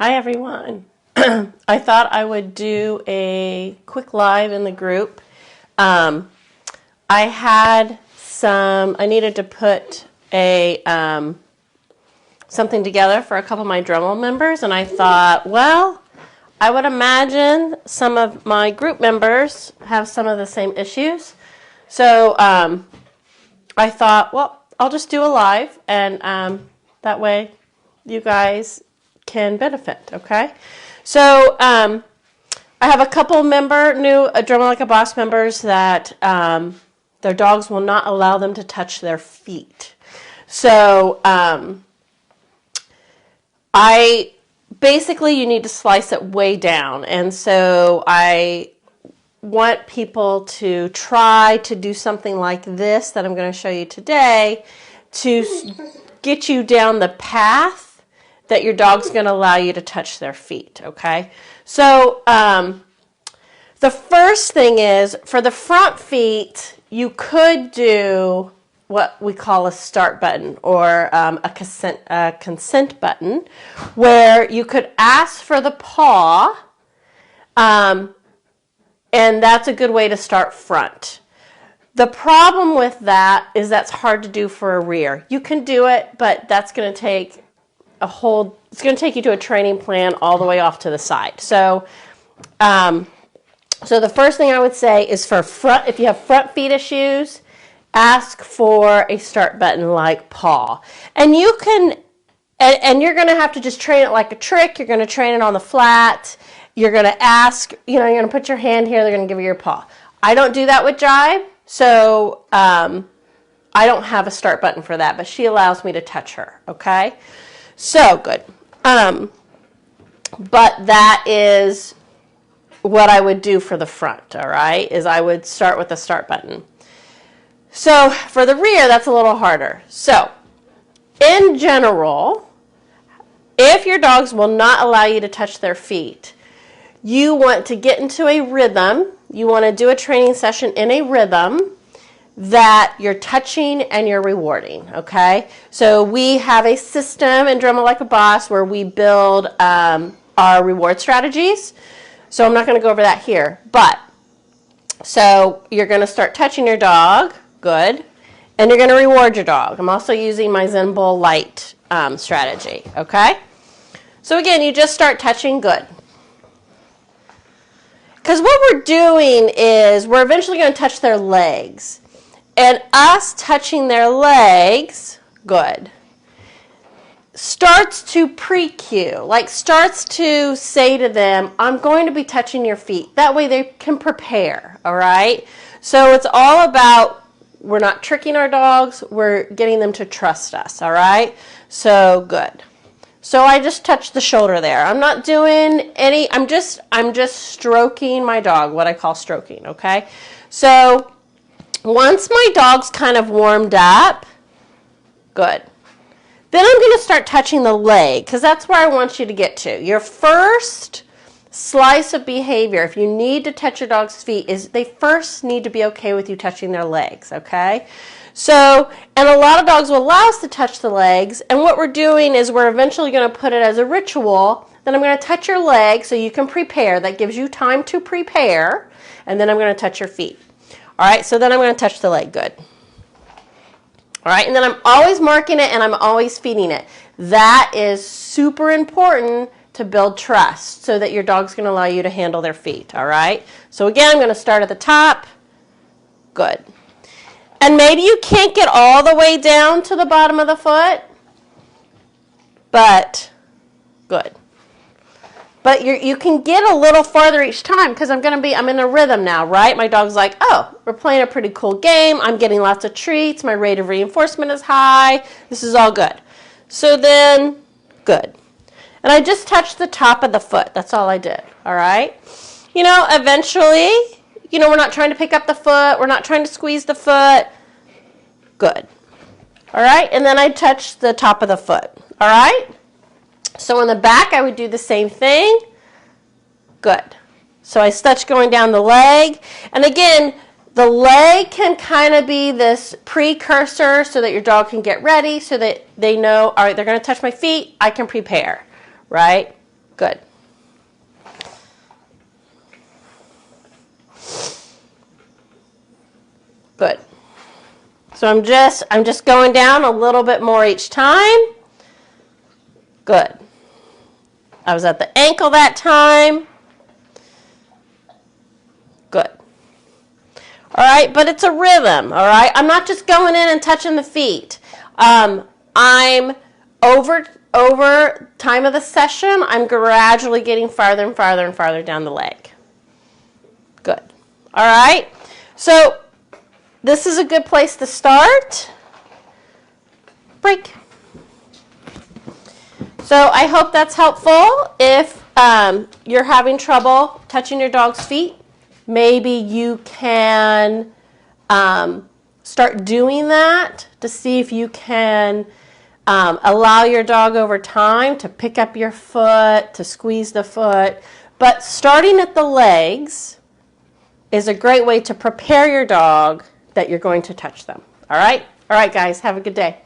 Hi everyone. I thought I would do a quick live in the group. I needed to put something together for a couple of my Dremel members, and I thought, well, I would imagine some of my group members have some of the same issues. So I thought, well, I'll just do a live, and that way you guys can benefit, okay? So I have a couple new Dremel Like a Boss members that their dogs will not allow them to touch their feet. So basically you need to slice it way down, and so I want people to try to do something like this that I'm going to show you today to get you down the path that your dog's going to allow you to touch their feet, okay? So the first thing is, for the front feet, you could do what we call a start button, or a consent button, where you could ask for the paw, and that's a good way to start front. The problem with that is that's hard to do for a rear. You can do it, but that's going to take it's going to take you to a training plan all the way off to the side. So so the first thing I would say is, for front, if you have front feet issues, ask for a start button like paw. And you can, and you're going to have to just train it like a trick. You're going to train it on the flat. You're going to ask, you're going to put your hand here. They're going to give you your paw. I don't do that with Jive, so I don't have a start button for that, but she allows me to touch her, okay? So good. But that is what I would do for the front, all right, is I would start with the start button. So for the rear, that's a little harder. So in general, if your dogs will not allow you to touch their feet, you want to get into a rhythm. You want to do a training session in a rhythm that you're touching and you're rewarding, okay? So we have a system in Dremel Like a Boss where we build our reward strategies. So I'm not going to go over that here, but so you're going to start touching your dog, good, and you're going to reward your dog. I'm also using my Zen Bowl Light strategy, okay? So again, you just start touching, good. Because what we're doing is we're eventually going to touch their legs. And us touching their legs, good, starts to pre-cue, like starts to say to them, I'm going to be touching your feet. That way they can prepare, all right? So it's all about, we're not tricking our dogs, we're getting them to trust us, all right? So good. So I just touched the shoulder there. I'm not doing any, I'm just stroking my dog, what I call stroking, okay? So once my dog's kind of warmed up, good. Then I'm going to start touching the leg, because that's where I want you to get to. Your first slice of behavior, if you need to touch your dog's feet, is they first need to be okay with you touching their legs, okay? So, and a lot of dogs will allow us to touch the legs, and what we're doing is we're eventually going to put it as a ritual. Then I'm going to touch your leg so you can prepare. That gives you time to prepare, and then I'm going to touch your feet. All right, so then I'm going to touch the leg, good. All right, and then I'm always marking it and I'm always feeding it. That is super important to build trust so that your dog's going to allow you to handle their feet, all right? So again, I'm going to start at the top, good. And maybe you can't get all the way down to the bottom of the foot, but good. But you can get a little farther each time, because I'm in a rhythm now, right? My dog's like, oh, we're playing a pretty cool game. I'm getting lots of treats. My rate of reinforcement is high. This is all good. So then, good. And I just touched the top of the foot. That's all I did, all right? You know, eventually, you know, we're not trying to pick up the foot. We're not trying to squeeze the foot. Good. All right? And then I touched the top of the foot, all right? So on the back, I would do the same thing. Good. So I touch going down the leg. And again, the leg can kind of be this precursor so that your dog can get ready, so that they know, all right, they're going to touch my feet, I can prepare, right? Good. Good. So I'm just going down a little bit more each time. Good. I was at the ankle that time. Good. All right, but it's a rhythm, all right? I'm not just going in and touching the feet. I'm over time of the session, I'm gradually getting farther and farther and farther down the leg. Good. All right, so this is a good place to start. Break. So I hope that's helpful. If you're having trouble touching your dog's feet, maybe you can start doing that to see if you can allow your dog over time to pick up your foot, to squeeze the foot. But starting at the legs is a great way to prepare your dog that you're going to touch them. All right? All right, guys, have a good day.